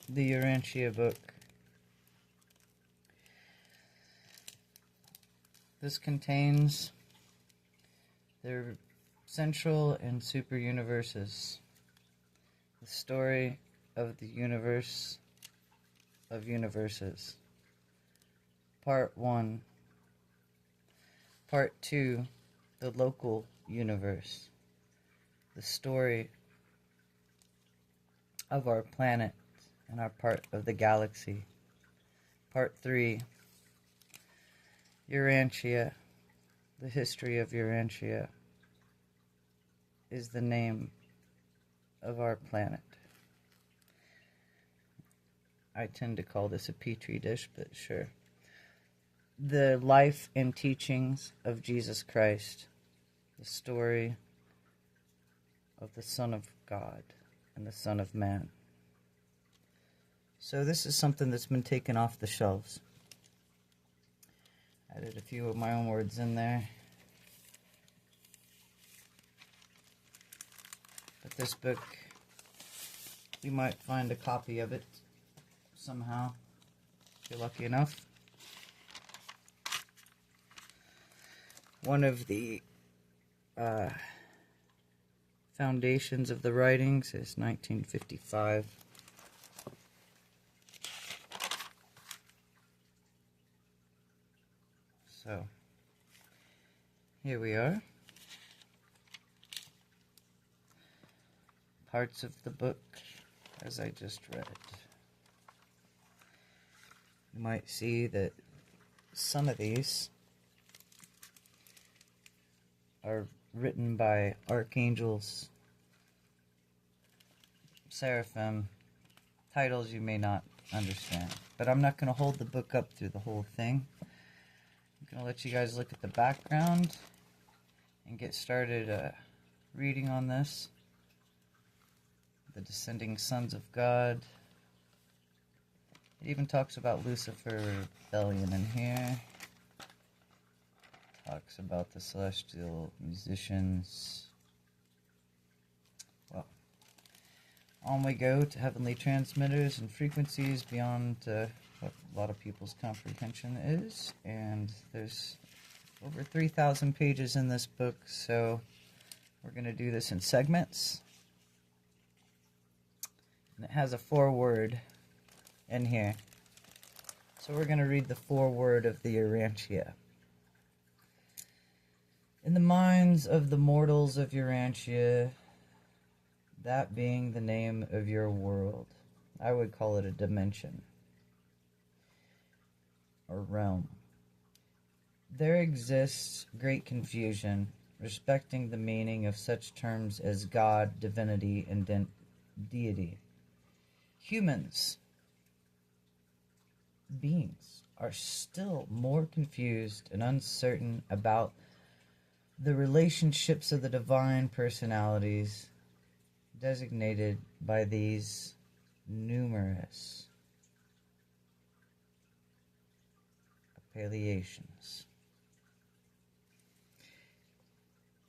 the Urantia book. This contains their central and super universes, the story of the universe of universes. Part 1. Part 2, the local universe, the story of our planet and our part of the galaxy. Part 3, Urantia, the history of Urantia, is the name of our planet. I tend to call this a petri dish, but sure. The life and teachings of Jesus Christ, the story of the Son of God and the Son of Man. So this is something that's been taken off the shelves. Added a few of my own words in there. But this book, you might find a copy of it somehow, if you're lucky enough. One of the foundations of the writings is 1955. So, here we are. Parts of the book as I just read it. You might see that some of these are written by archangels, seraphim, titles you may not understand. But I'm not going to hold the book up through the whole thing. I'm going to let you guys look at the background and get started reading on this. The descending sons of God. It even talks about Lucifer rebellion in here. Talks about the celestial musicians. Well, on we go to heavenly transmitters and frequencies beyond what a lot of people's comprehension is. And there's over 3,000 pages in this book, so we're going to do this in segments. And it has a foreword in here. So we're going to read the foreword of the Urantia. In the minds of the mortals of Urantia, that being the name of your world, I would call it a dimension or realm, there exists great confusion respecting the meaning of such terms as God, divinity, and deity. Humans, beings, are still more confused and uncertain about the relationships of the divine personalities designated by these numerous appellations.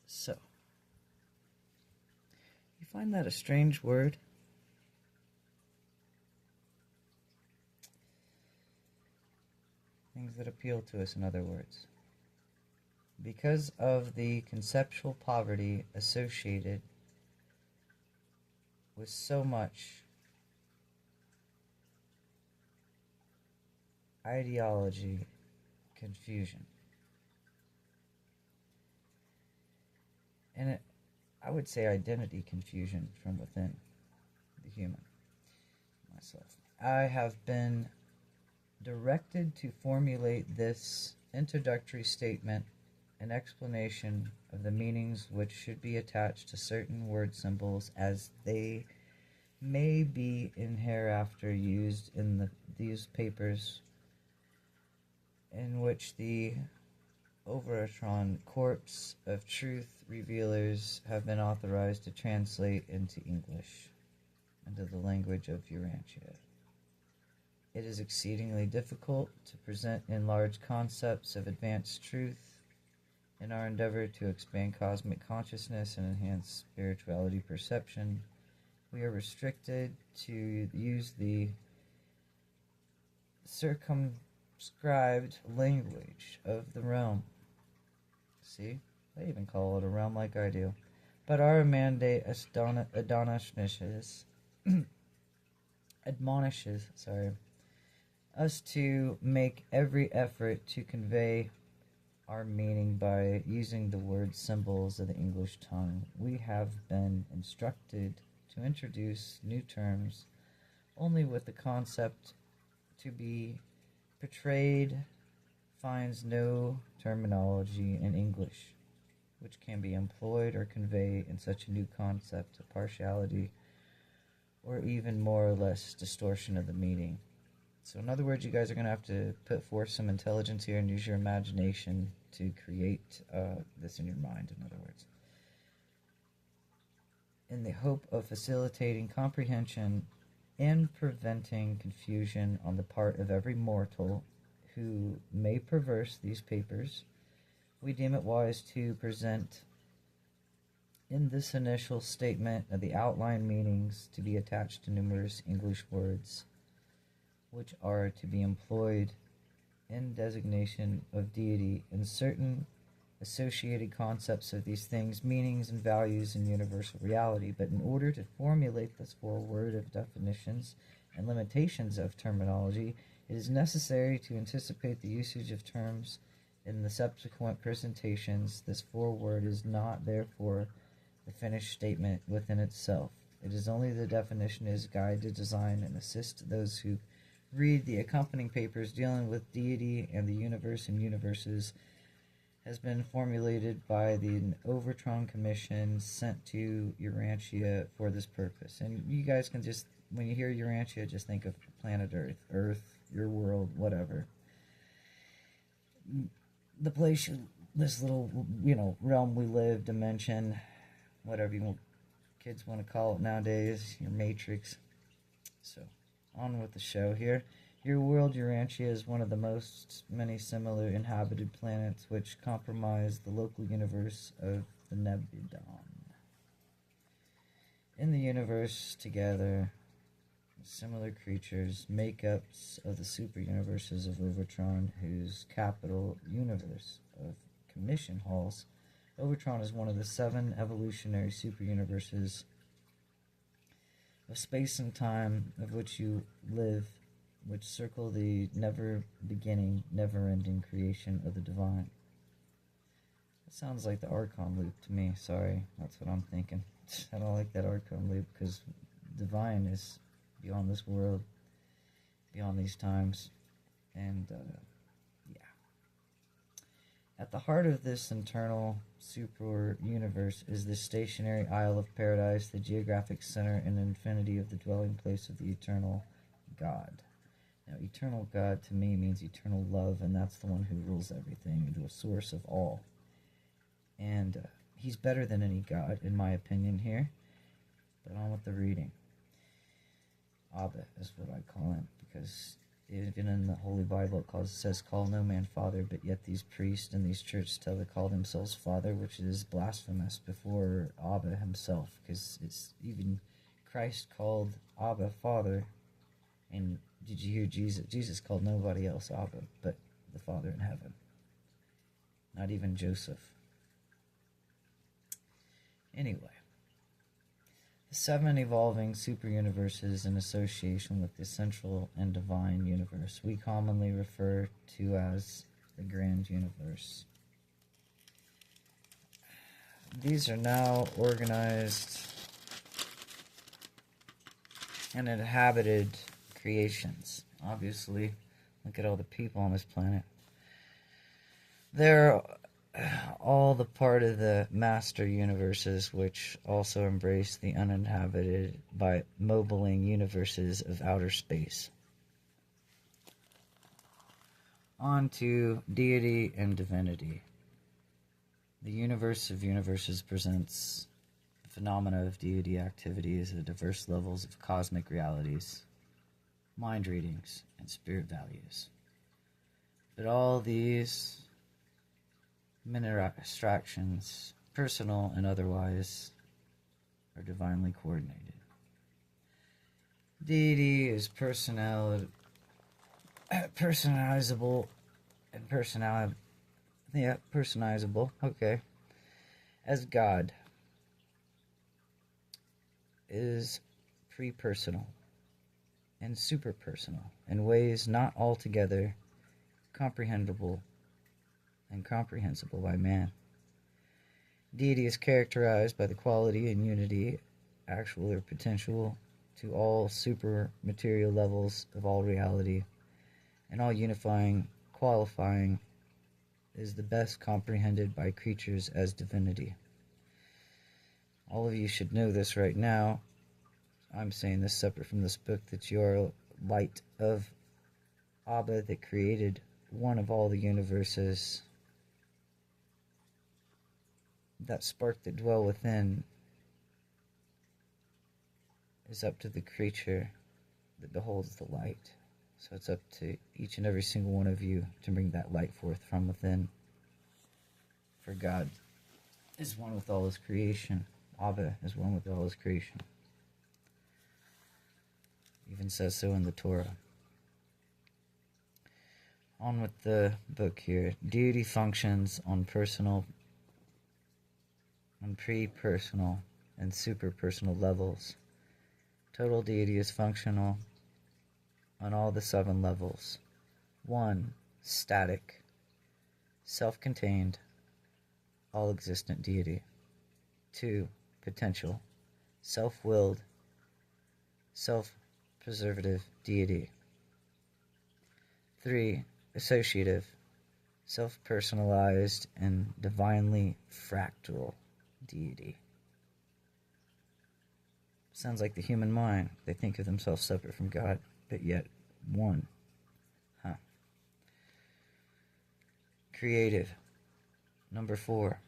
So, you find that a strange word? Things that appeal to us, in other words. Because of the conceptual poverty associated with so much ideology confusion. And I would say identity confusion from within the human, myself. I have been directed to formulate this introductory statement, an explanation of the meanings which should be attached to certain word symbols as they may be in hereafter used in these papers in which the Overatron Corpse of Truth Revealers have been authorized to translate into English, into the language of Urantia. It is exceedingly difficult to present in large concepts of advanced truth in our endeavor to expand cosmic consciousness and enhance spirituality perception. We are restricted to use the circumscribed language of the realm. See? They even call it a realm like I do. But our mandate admonishes us to make every effort to convey our meaning by using the word symbols of the English tongue. We have been instructed to introduce new terms only with the concept to be portrayed finds no terminology in English which can be employed or convey in such a new concept of partiality or even more or less distortion of the meaning. So in other words, you guys are going to have to put forth some intelligence here and use your imagination to create this in your mind, in other words. In the hope of facilitating comprehension and preventing confusion on the part of every mortal who may perverse these papers, we deem it wise to present in this initial statement of the outline meanings to be attached to numerous English words which are to be employed in designation of deity and certain associated concepts of these things, meanings and values in universal reality. But in order to formulate this foreword of definitions and limitations of terminology, it is necessary to anticipate the usage of terms in the subsequent presentations. This foreword is not, therefore, the finished statement within itself. It is only the definition as guide to design and assist those who read the accompanying papers dealing with deity and the universe and universes, has been formulated by the Overtron Commission sent to Urantia for this purpose. And you guys can just, when you hear Urantia, just think of planet Earth, your world, whatever. The place, this little, realm we live, dimension, whatever kids want to call it nowadays, your matrix. So, on with the show here. Your world, Urantia, is one of the many similar inhabited planets which comprise the local universe of the Nebudon. In the universe together, similar creatures, make-ups of the super-universes of Overtron, whose capital universe of commission halls. Overtron is one of the 7 evolutionary super-universes of space and time of which you live, which circle the never-beginning, never-ending creation of the divine. It sounds like the Archon loop to me. Sorry, that's what I'm thinking. I don't like that Archon loop because divine is beyond this world, beyond these times, and yeah. At the heart of this internal super-universe is the stationary Isle of Paradise, the geographic center and infinity of the dwelling place of the eternal God. Now, eternal God to me means eternal love, and that's the one who rules everything, the source of all. And he's better than any God, in my opinion here. But on with the reading. Abba is what I call him, because even in the Holy Bible it says, call no man father, but yet these priests and these churches call themselves father, which is blasphemous before Abba himself, because it's even Christ called Abba father. And did you hear Jesus? Jesus called nobody else Abba but the Father in heaven. Not even Joseph. Anyway, the 7 evolving super-universes in association with the central and divine universe we commonly refer to as the grand universe. These are now organized and inhabited creations. Obviously, look at all the people on this planet. They're all the part of the master universes, which also embrace the uninhabited by mobiling universes of outer space. On to deity and divinity. The universe of universes presents the phenomena of deity activities at diverse levels of cosmic realities, mind readings, and spirit values. But all these abstractions, personal and otherwise, are divinely coordinated. Deity is personality, personalizable and personalizable, okay, as God is pre-personal and super-personal in ways not altogether comprehensible by man. Deity is characterized by the quality and unity, actual or potential, to all super-material levels of all reality, and all unifying, qualifying, is the best comprehended by creatures as divinity. All of you should know this right now. I'm saying this separate from this book, that you are light of Abba that created one of all the universes. That spark that dwell within is up to the creature that beholds the light. So it's up to each and every single one of you to bring that light forth from within. For God is one with all his creation. Abba is one with all his creation. Even says so in the Torah. On with the book here. Deity functions on personal, on pre-personal, and super-personal levels. Total deity is functional on all the 7 levels. 1. Static, self-contained, all-existent deity. 2. Potential, self-willed, self-preservative deity. 3. Associative, self-personalized, and divinely fractal deity. Sounds like the human mind. They think of themselves separate from God, but yet one. Creative. Number 4.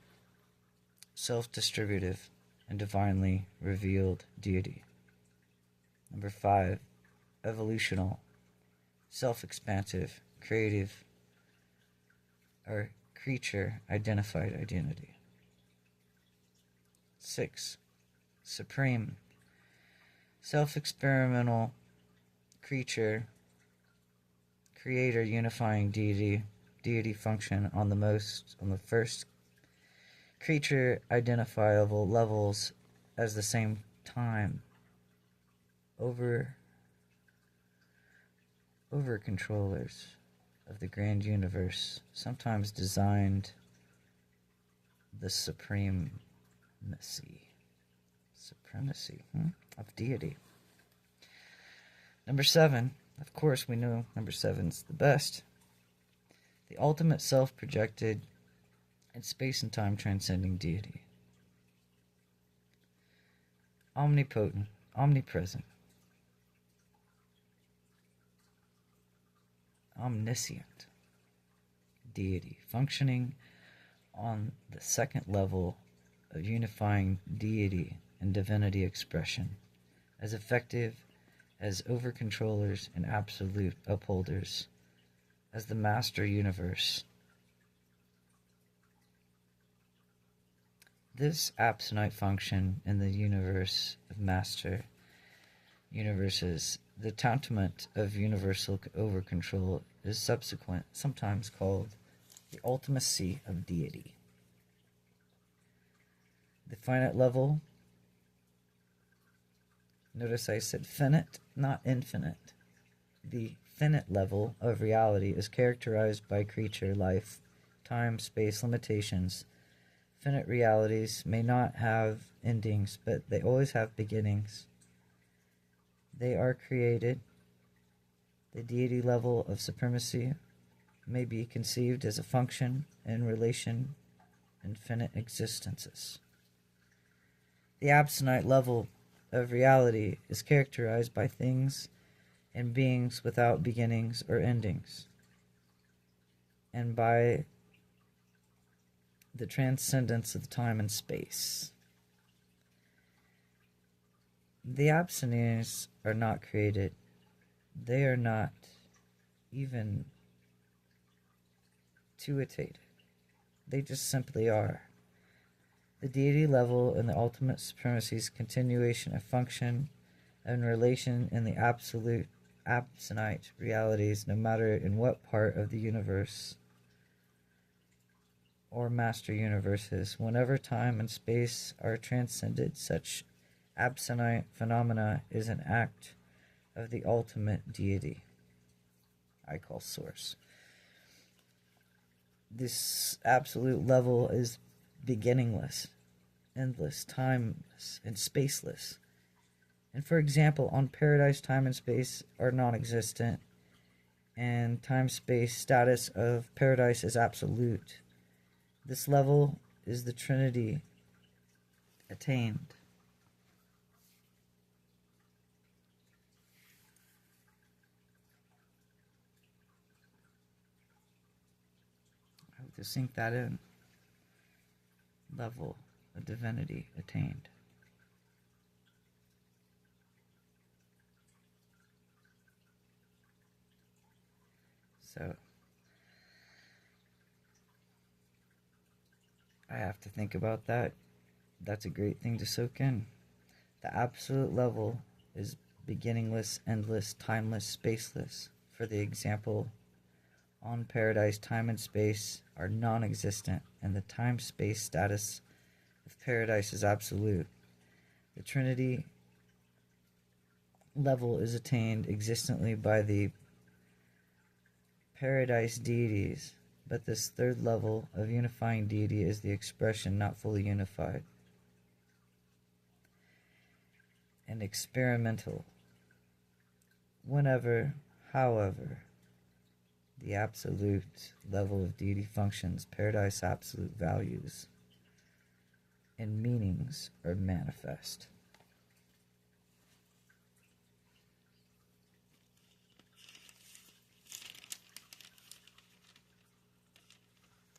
Self-distributive and divinely revealed deity. Number 5. Evolutional, self-expansive, creative, or creature-identified identity. 6. Supreme, self-experimental, creature, creator, unifying deity function on the first creature identifiable levels as the same time over controllers of the grand universe, sometimes designed the supremacy of deity. Number 7, of course we know number 7's the best. The ultimate self-projected and space and time transcending deity. Omnipotent, omnipresent, omniscient deity, functioning on the second level of unifying deity and divinity expression, as effective as over-controllers and absolute upholders, as the master universe. This absonite function in the universe of master universes, the tantamount of universal over-control, is subsequent, sometimes called the ultimacy of deity. The finite level, notice I said finite, not infinite. The finite level of reality is characterized by creature life, time, space limitations. Finite realities may not have endings, but they always have beginnings. They are created. The deity level of supremacy may be conceived as a function in relation infinite existences. The absonite level of reality is characterized by things and beings without beginnings or endings, and by the transcendence of time and space. The absonians are not created. They are not even tuitated. They just simply are. The deity level and the ultimate supremacy's continuation of function and relation in the absolute absolute realities, no matter in what part of the universe or master universes. Whenever time and space are transcended, such absolute phenomena is an act of the ultimate deity I call Source. This absolute level is beginningless, endless, timeless, and spaceless. And for example, on Paradise, time and space are non-existent, and time-space status of Paradise is absolute. This level is the Trinity attained. I hope to sink that in. Level of divinity attained. So I have to think about that. That's a great thing to soak in. The absolute level is beginningless, endless, timeless, spaceless. For the example, on Paradise, time and space are non-existent, and the time-space status of Paradise is absolute. The Trinity level is attained existently by the Paradise deities, but this third level of unifying deity is the expression not fully unified and experimental. Whenever, however, the absolute level of deity functions, Paradise absolute values and meanings are manifest.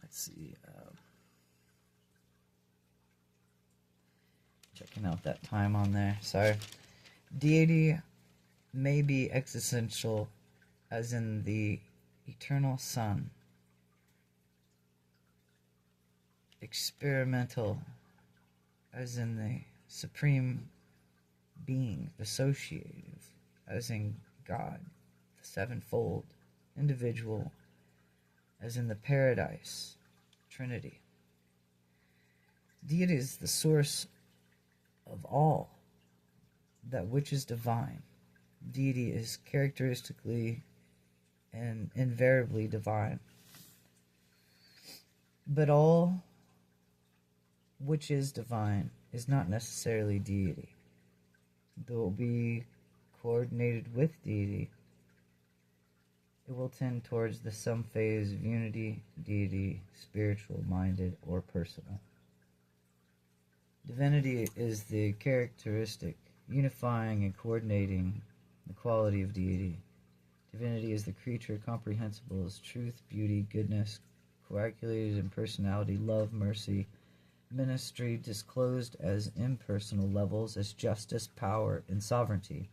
Let's see. Checking out that time on there. So, deity may be existential, as in the eternal sun. Experimental, as in the supreme being. Associative, as in God, the sevenfold. Individual, as in the Paradise Trinity. Deity is the source of all that which is divine. Deity is characteristically and invariably divine. But all which is divine is not necessarily deity, though it will be coordinated with deity. It will tend towards the some phase of unity, deity, spiritual, minded, or personal. Divinity is the characteristic unifying and coordinating the quality of deity. Divinity is the creature comprehensible as truth, beauty, goodness, coagulated in personality, love, mercy, ministry, disclosed as impersonal levels as justice, power, and sovereignty.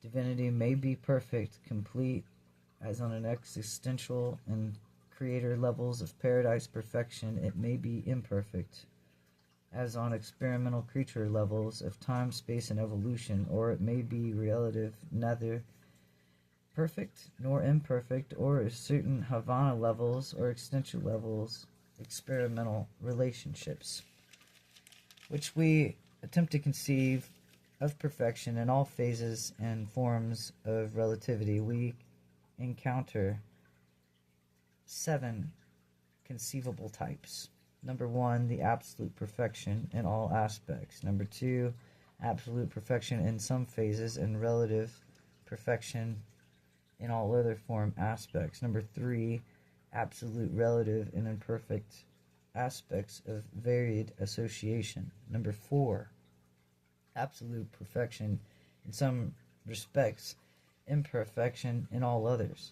Divinity may be perfect, complete, as on an existential and creator levels of Paradise perfection. It may be imperfect, as on experimental creature levels of time, space, and evolution, or it may be relative, neither perfect nor imperfect, or as certain Havana levels or extension levels, experimental relationships, which we attempt to conceive of perfection in all phases and forms of relativity. We encounter 7 conceivable types. Number 1, the absolute perfection in all aspects. Number 2, absolute perfection in some phases and relative perfection in all other form aspects. Number 3, absolute, relative, and imperfect aspects of varied association. Number 4, absolute perfection in some respects, imperfection in all others.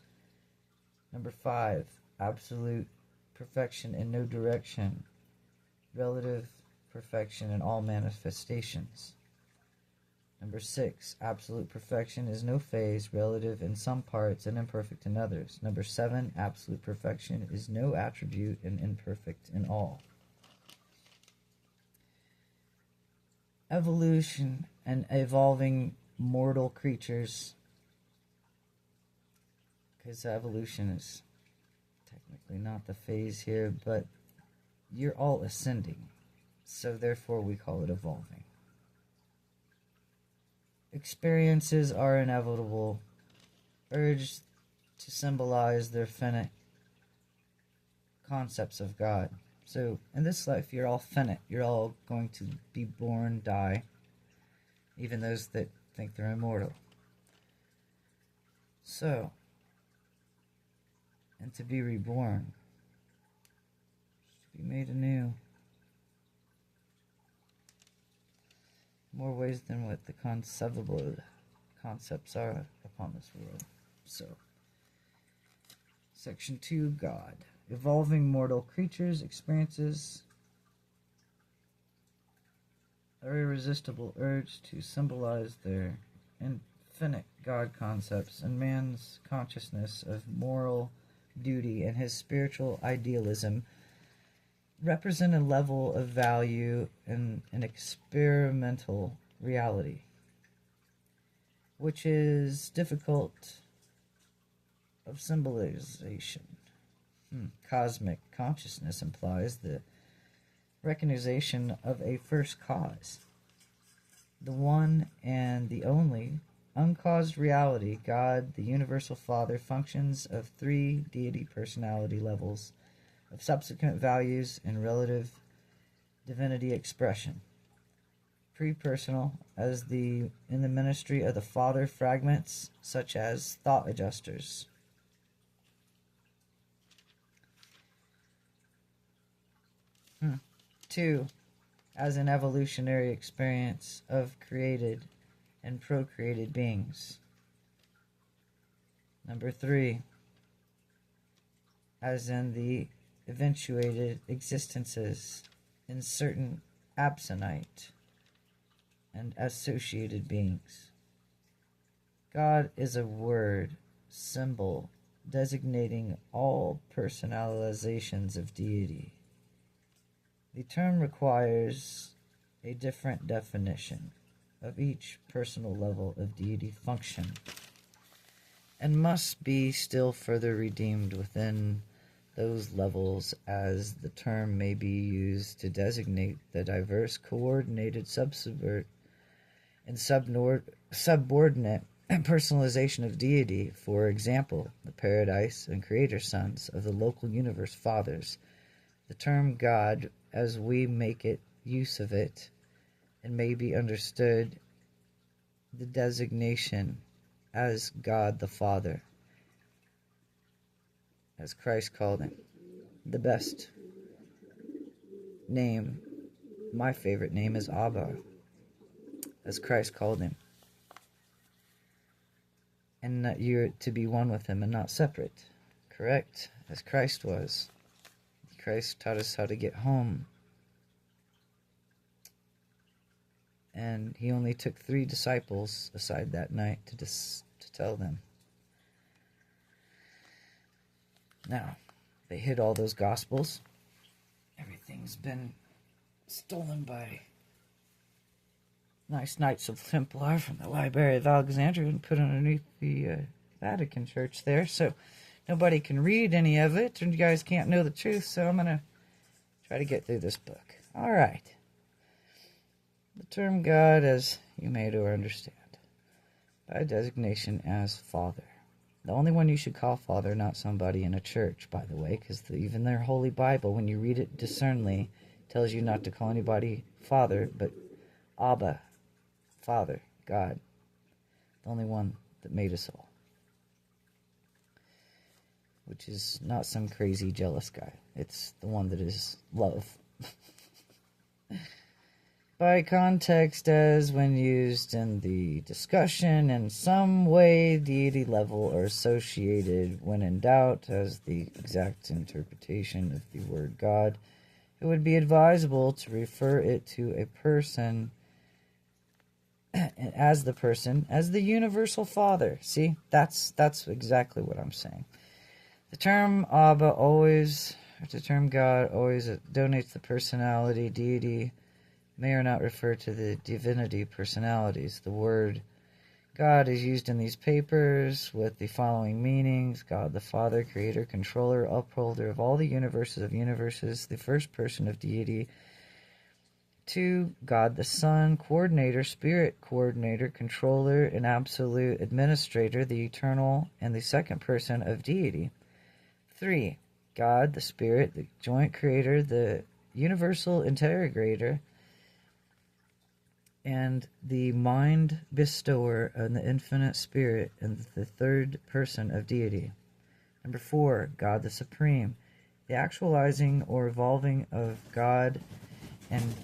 Number 5, absolute perfection in no direction, relative perfection in all manifestations. Number 6, absolute perfection is no phase, relative in some parts and imperfect in others. Number 7, absolute perfection is no attribute and imperfect in all. Evolution and evolving mortal creatures because evolution is technically not the phase here, but you're all ascending, so therefore we call it evolving. Experiences are inevitable, urged to symbolize their finite concepts of God. So in this life, you're all finite. You're all going to be born, die, even those that think they're immortal. So, and to be reborn, to be made anew. More ways than what the conceivable concepts are upon this world. So, Section 2, God. Evolving mortal creatures' experiences are irresistible urge to symbolize their infinite God concepts, and man's consciousness of moral duty and his spiritual idealism represent a level of value in an experimental reality, which is difficult of symbolization. Cosmic consciousness implies the recognition of a first cause, the one and the only uncaused reality. God, the universal Father, functions of three deity personality levels of subsequent values and relative divinity expression. Pre-personal, as in the ministry of the Father, fragments such as thought adjusters. 2. As an evolutionary experience of created and procreated beings. 3. As in the eventuated existences in certain absentite and associated beings. God is a word, symbol, designating all personalizations of deity. The term requires a different definition of each personal level of deity function, and must be still further redeemed within those levels, as the term may be used to designate the diverse coordinated subordinate personalization of deity. For example, the paradise and creator sons of the local universe fathers. The term God, as we make it use of it, and may be understood the designation as God the Father, as Christ called him. The best name, my favorite name, is Abba, as Christ called him. And that you're to be one with him and not separate. Correct? As Christ was. Christ taught us how to get home. And he only took 3 disciples aside that night to tell them. Now, they hid all those gospels. Everything's been stolen by nice Knights of Templar from the Library of Alexandria and put underneath the Vatican Church there. So nobody can read any of it, and you guys can't know the truth, so I'm going to try to get through this book. All right. The term God, as you may or understand, by designation as Father. The only one you should call Father, not somebody in a church, by the way, because even their Holy Bible, when you read it discerningly, tells you not to call anybody Father, but Abba, Father, God, the only one that made us all. Which is not some crazy jealous guy. It's the one that is love. By context, as when used in the discussion, in some way, deity level or associated when in doubt, as the exact interpretation of the word God, it would be advisable to refer it to a person as the universal Father. See, that's exactly what I'm saying. The term Abba the term God always donates the personality, deity, may or not refer to the divinity personalities. The word God is used in these papers with the following meanings: God the Father, creator, controller, upholder of all the universes of universes, the first person of deity. 2. God the Son, coordinator, spirit coordinator, controller, and absolute administrator, the eternal and the second person of deity. 3. God the Spirit, the joint creator, the universal integrator, and the mind bestower and the infinite spirit, and the third person of deity. 4. God the Supreme, the actualizing or evolving of God and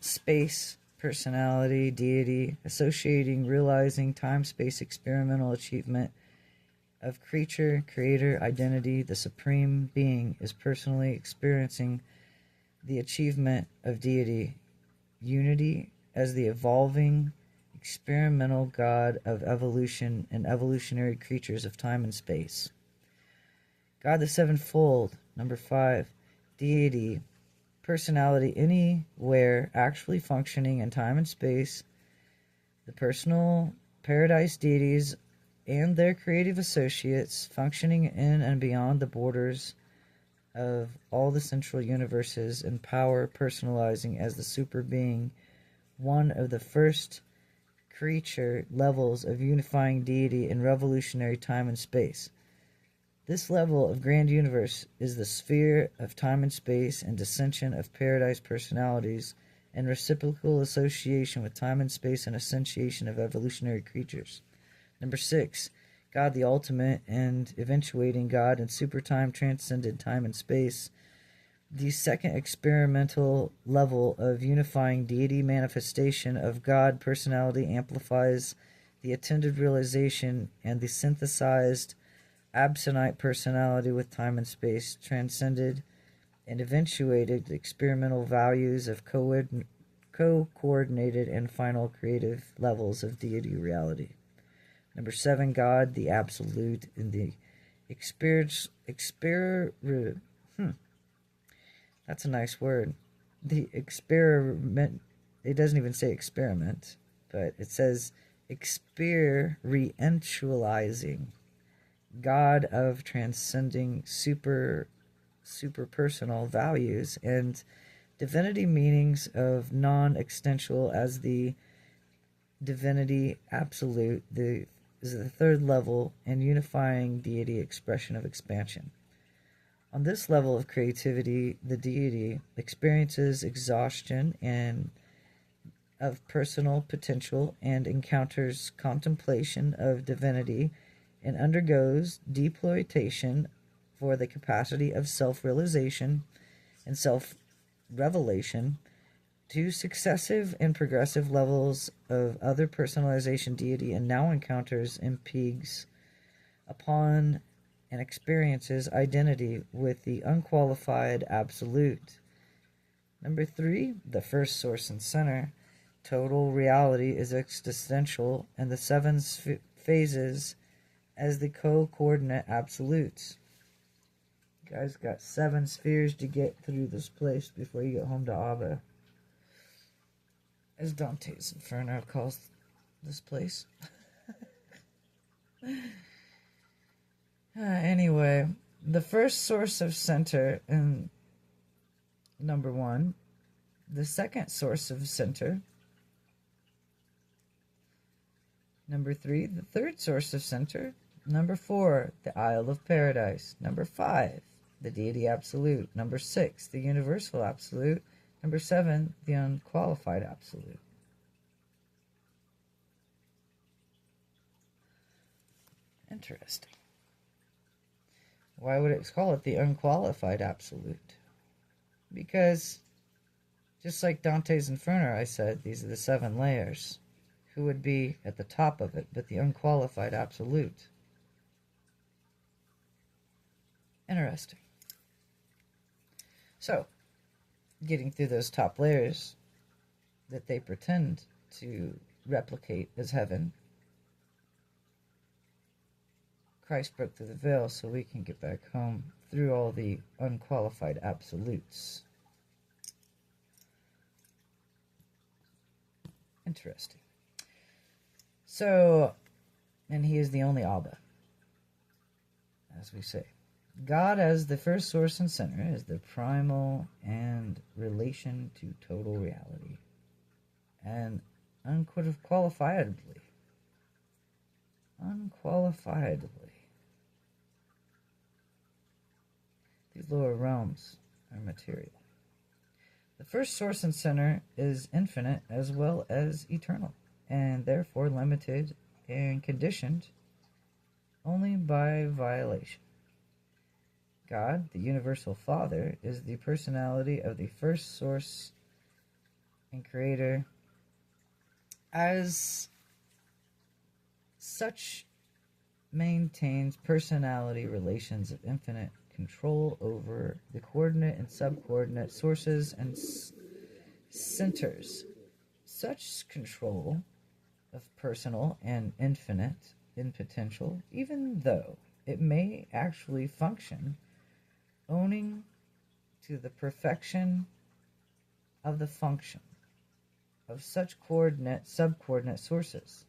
space, personality, deity, associating, realizing, time-space, experimental achievement of creature, creator, identity. The Supreme Being is personally experiencing the achievement of deity, unity as the evolving, experimental God of evolution and evolutionary creatures of time and space. God the Sevenfold, 5, deity, personality anywhere actually functioning in time and space, the personal paradise deities and their creative associates functioning in and beyond the borders of all the central universes, and power personalizing as the super being, one of the first creature levels of unifying deity in revolutionary time and space. This level of grand universe is the sphere of time and space and dissension of paradise personalities and reciprocal association with time and space and association of evolutionary creatures. 6, God the ultimate and eventuating God in supertime transcended time and space. The second experimental level of unifying deity manifestation of God personality amplifies the attended realization and the synthesized absonite personality with time and space transcended and eventuated experimental values of co-coordinated and final creative levels of deity reality. 7, God the absolute in the that's a nice word. The experiment, it doesn't even say experiment, but it says experientializing God of transcending super-personal values and divinity meanings of non-existential as the divinity absolute, is the third level and unifying deity expression of expansion. On this level of creativity, the deity experiences exhaustion and of personal potential and encounters contemplation of divinity and undergoes deploytation for the capacity of self-realization and self-revelation to successive and progressive levels of other personalization deity, and now encounters impedes upon and experiences identity with the unqualified absolute. 3, the first source and center. Total reality is existential, and the 7 phases as the co-coordinate absolutes. You guys got 7 spheres to get through this place before you get home to Abba, as Dante's Inferno calls this place. Anyway, the first source of center in 1, the second source of center, 3, the third source of center, 4, the Isle of Paradise, 5, the Deity Absolute, 6, the Universal Absolute, 7, the Unqualified Absolute. Interesting. Why would it call it the Unqualified Absolute? Because, just like Dante's Inferno, I said, these are the 7 layers. Who would be at the top of it but the Unqualified Absolute? Interesting. So, getting through those top layers that they pretend to replicate as heaven, Christ broke through the veil so we can get back home through all the unqualified absolutes. Interesting. So, and he is the only Abba, as we say. God as the first source and center is the primal and relation to total reality. And unqualifiedly, these lower realms are material. The first source and center is infinite as well as eternal, and therefore limited and conditioned only by violation. God, the universal Father, is the personality of the first source and creator. As such, maintains personality relations of infinite control over the coordinate and subcoordinate sources and centers. Such control of personal and infinite in potential, even though it may actually function owing to the perfection of the function of such coordinate, subcoordinate sources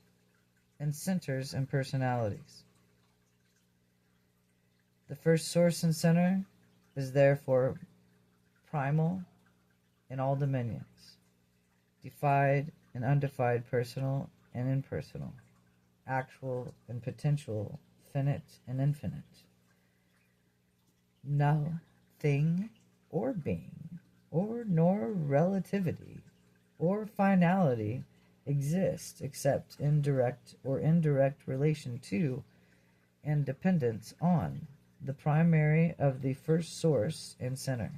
and centers and personalities. The first source and center is therefore primal in all dominions, defied and undefied, personal and impersonal, actual and potential, finite and infinite. Nothing or being or nor relativity or finality exists except in direct or indirect relation to and dependence on the primary of the first source and center.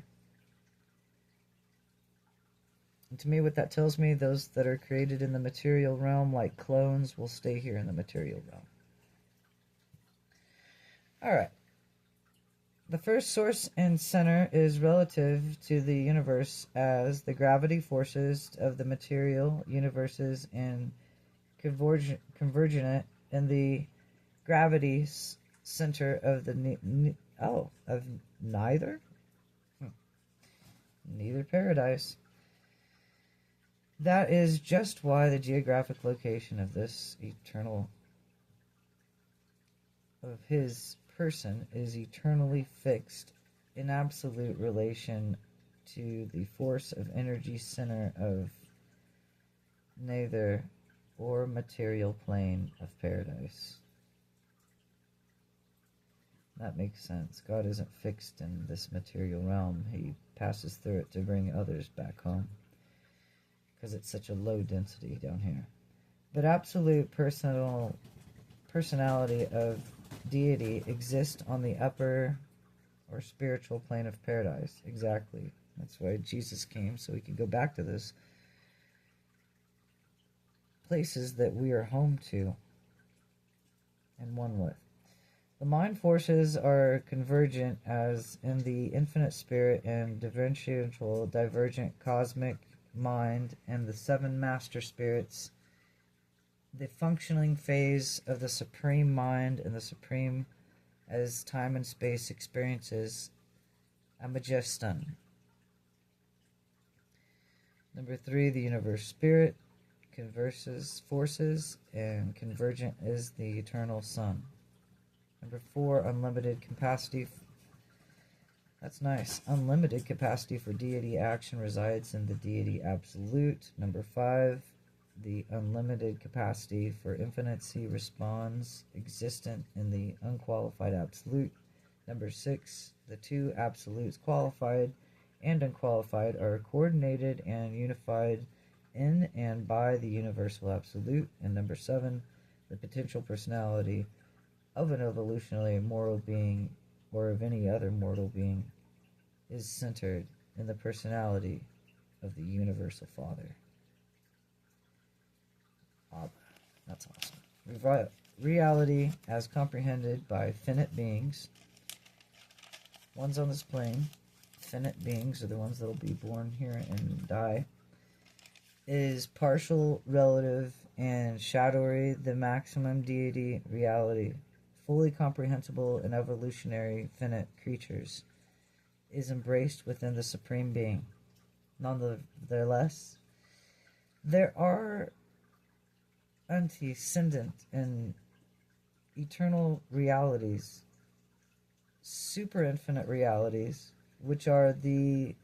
And to me, what that tells me, those that are created in the material realm like clones will stay here in the material realm. Alright. The first source and center is relative to the universe as the gravity forces of the material universes and convergent in the gravity center of the of neither paradise. That is just why the geographic location of this eternal of his person is eternally fixed in absolute relation to the force of energy center of neither or material plane of paradise. That makes sense. God isn't fixed in this material realm. He passes through it to bring others back home, because it's such a low density down here. But absolute personality of deity exists on the upper or spiritual plane of paradise. Exactly. That's why Jesus came, so we could go back to those places that we are home to and one with. The mind forces are convergent as in the infinite spirit and differential divergent cosmic mind and the seven master spirits. The functioning phase of the supreme mind and the supreme as time and space experiences a majeston. Number 3, the universe spirit converses forces and convergent is the eternal sun. Number 4, unlimited capacity. That's nice. Unlimited capacity for deity action resides in the deity absolute. Number 5, the unlimited capacity for infinity responds existent in the unqualified absolute. Number 6, the two absolutes, qualified and unqualified, are coordinated and unified in and by the universal absolute. And number 7, the potential personality of an evolutionary mortal being or of any other mortal being is centered in the personality of the universal Father. That's awesome. Reality as comprehended by finite beings. Ones on this plane, finite beings are the ones that will be born here and die, is partial, relative, and shadowy. The maximum deity reality, fully comprehensible in evolutionary finite creatures, is embraced within the Supreme Being. Nonetheless, there are antecedent in eternal realities, super infinite realities, which are the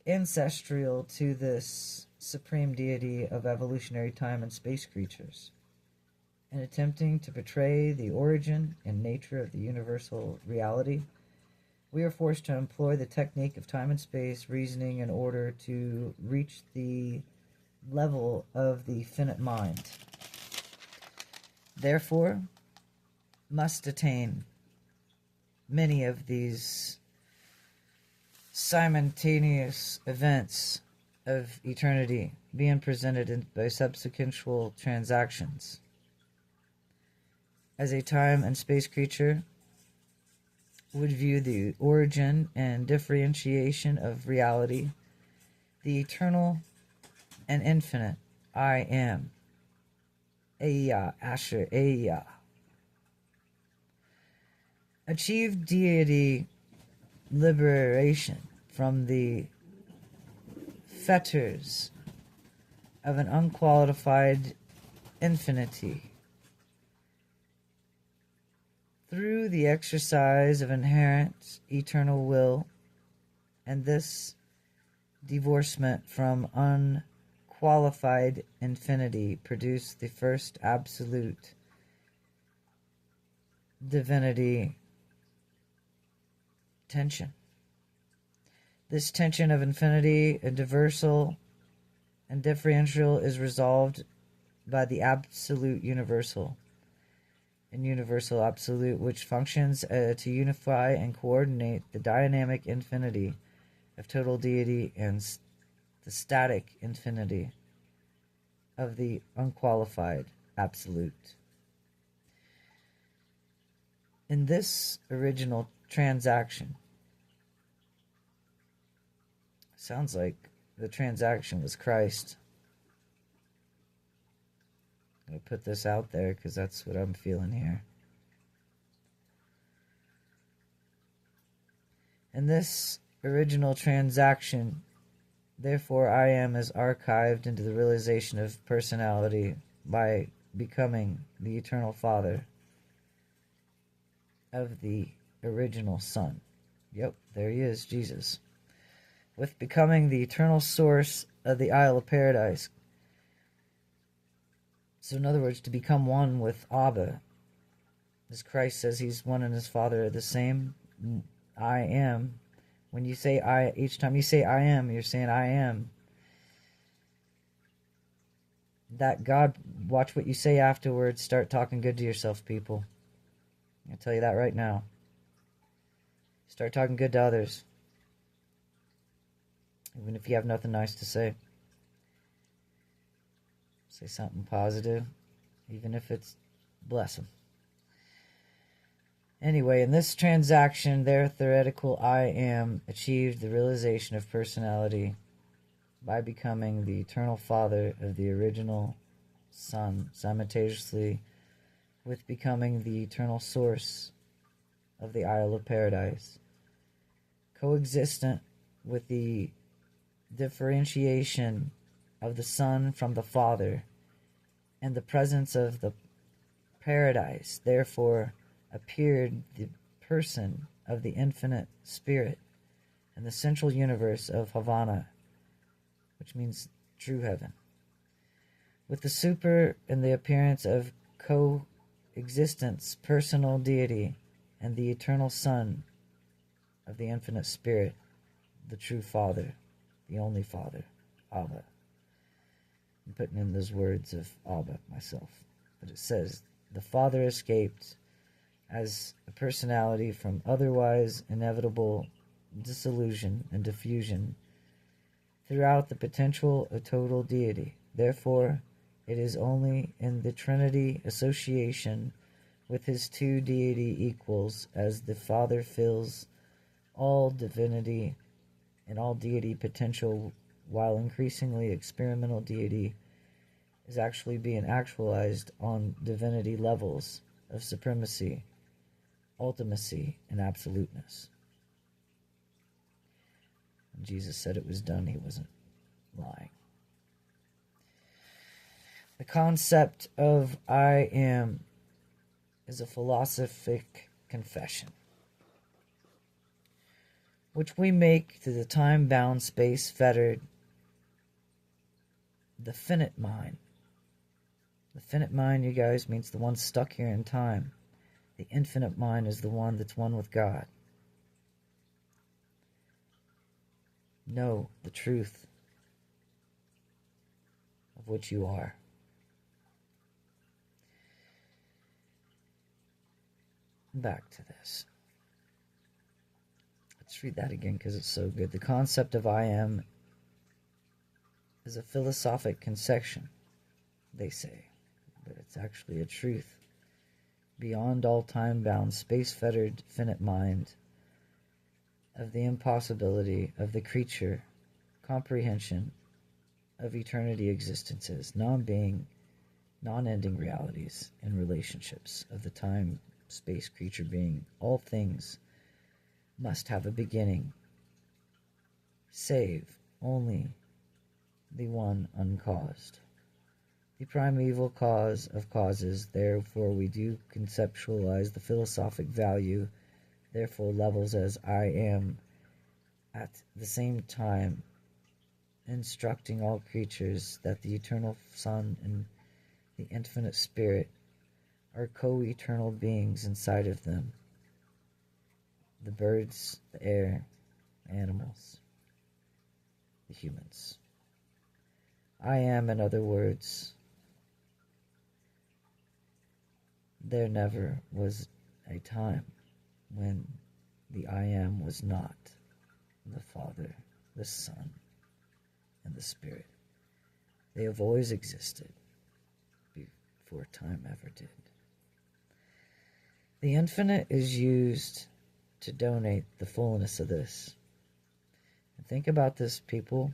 ancestral to this supreme deity of evolutionary time and space creatures. In attempting to portray the origin and nature of the universal reality, we are forced to employ the technique of time and space reasoning in order to reach the level of the finite mind. Therefore, must attain many of these simultaneous events of eternity being presented by subsequential transactions. As a time and space creature would view the origin and differentiation of reality, the eternal and infinite I am, Aya, Asher, Aya, achieved deity liberation from the fetters of an unqualified infinity through the exercise of inherent eternal will, and this divorcement from unqualified infinity produced the first absolute divinity tension. This tension of infinity, universal and differential, is resolved by the absolute universal and universal absolute, which functions to unify and coordinate the dynamic infinity of total deity and the static infinity of the unqualified absolute. In this original transaction, sounds like the transaction was Christ. I'm going to put this out there because that's what I'm feeling here. In this original transaction, therefore, I am is archived into the realization of personality by becoming the eternal Father of the original Son. Yep, there he is, Jesus. With becoming the eternal source of the Isle of Paradise. So in other words, to become one with Abba, as Christ says he's one and his Father are the same. I am. When you say I, each time you say I am, you're saying I am. That God, watch what you say afterwards. Start talking good to yourself, people. I'll tell you that right now. Start talking good to others. Even if you have nothing nice to say. Say something positive. Even if it's bless them. Anyway, in this transaction, their theoretical I am achieved the realization of personality by becoming the eternal Father of the original Son, simultaneously with becoming the eternal source of the Isle of Paradise, coexistent with the differentiation of the Son from the Father, and the presence of the Paradise, therefore, appeared the person of the infinite Spirit in the central universe of Havana, which means true heaven, with the super in the appearance of coexistence, personal deity, and the eternal Son of the infinite Spirit, the true Father, the only Father, Abba. I'm putting in those words of Abba myself, but it says, the Father escaped as a personality from otherwise inevitable dissolution and diffusion throughout the potential of total deity. Therefore, it is only in the Trinity association with his two deity equals as the Father fills all divinity and all deity potential, while increasingly experimental deity is actually being actualized on divinity levels of supremacy, ultimacy, and absoluteness. When Jesus said it was done, he wasn't lying. The concept of I am is a philosophic confession, which we make to the time-bound, space-fettered, the finite mind. The finite mind, you guys, means the one stuck here in time. The infinite mind is the one that's one with God. Know the truth of which you are. Back to this. Let's read that again because it's so good. The concept of I am is a philosophic conception, they say, but it's actually a truth beyond all time-bound, space-fettered, finite mind of the impossibility of the creature comprehension of eternity existences, non-being, non-ending realities and relationships of the time-space creature being. All things must have a beginning, save only the one uncaused. The primeval cause of causes, therefore we do conceptualize the philosophic value, therefore levels as I am, at the same time instructing all creatures that the eternal Son and the infinite Spirit are co-eternal beings inside of them. The birds, the air, the animals, the humans. I am, in other words, there never was a time when the I am was not the Father, the Son, and the Spirit. They have always existed before time ever did. The infinite is used to donate the fullness of this. And think about this, people.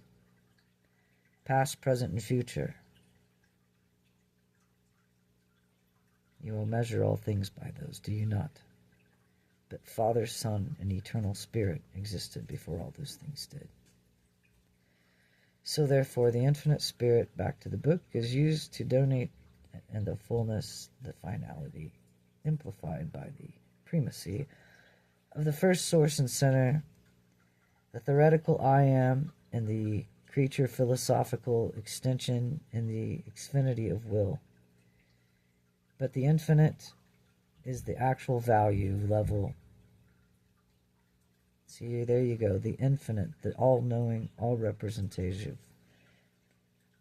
Past, present, and future. You will measure all things by those, do you not? But Father, Son, and Eternal Spirit existed before all those things did. So therefore, the infinite Spirit, back to the book, is used to donate in the fullness, the finality, amplified by the primacy of the first source and center, the theoretical I am, and the creature philosophical extension in the infinity of will. But the infinite is the actual value level. See, there you go. The infinite, the all-knowing, all-representative,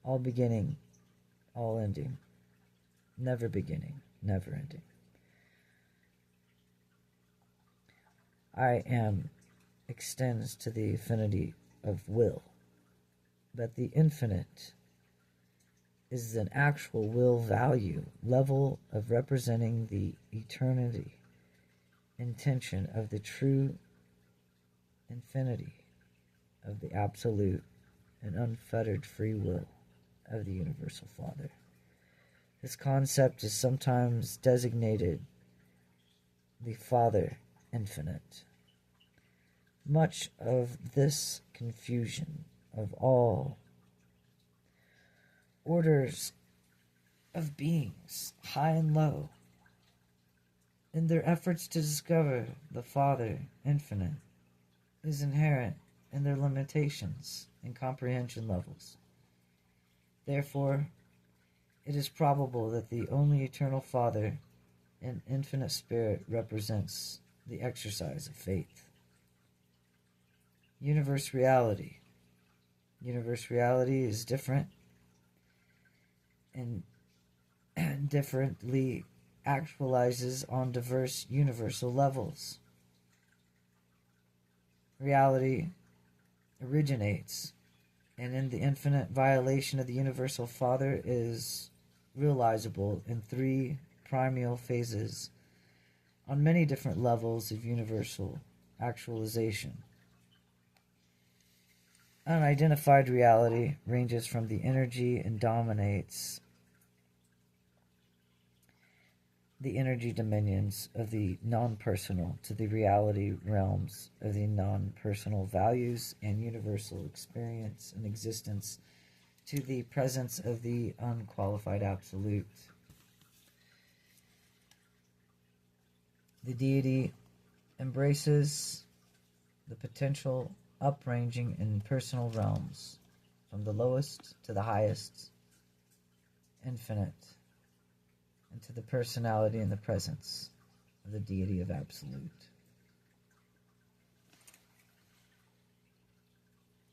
all beginning, all ending, never beginning, never ending. I am extends to the infinity of will. But the infinite is an actual will value, level of representing the eternity, intention of the true infinity of the absolute and unfettered free will of the Universal Father. This concept is sometimes designated the Father Infinite. Much of this confusion of all orders of beings, high and low, in their efforts to discover the Father Infinite, is inherent in their limitations and comprehension levels. Therefore, it is probable that the only eternal Father and infinite Spirit represents the exercise of faith. Universe reality. Universe reality is different and differently actualizes on diverse universal levels. Reality originates, and in the infinite violation of the Universal Father is realizable in three primeval phases on many different levels of universal actualization. Unidentified reality ranges from the energy and dominates the energy dominions of the non-personal to the reality realms of the non-personal values and universal experience and existence to the presence of the unqualified absolute. The deity embraces the potential upranging in personal realms, from the lowest to the highest, infinite, into the personality and the presence of the deity of absolute.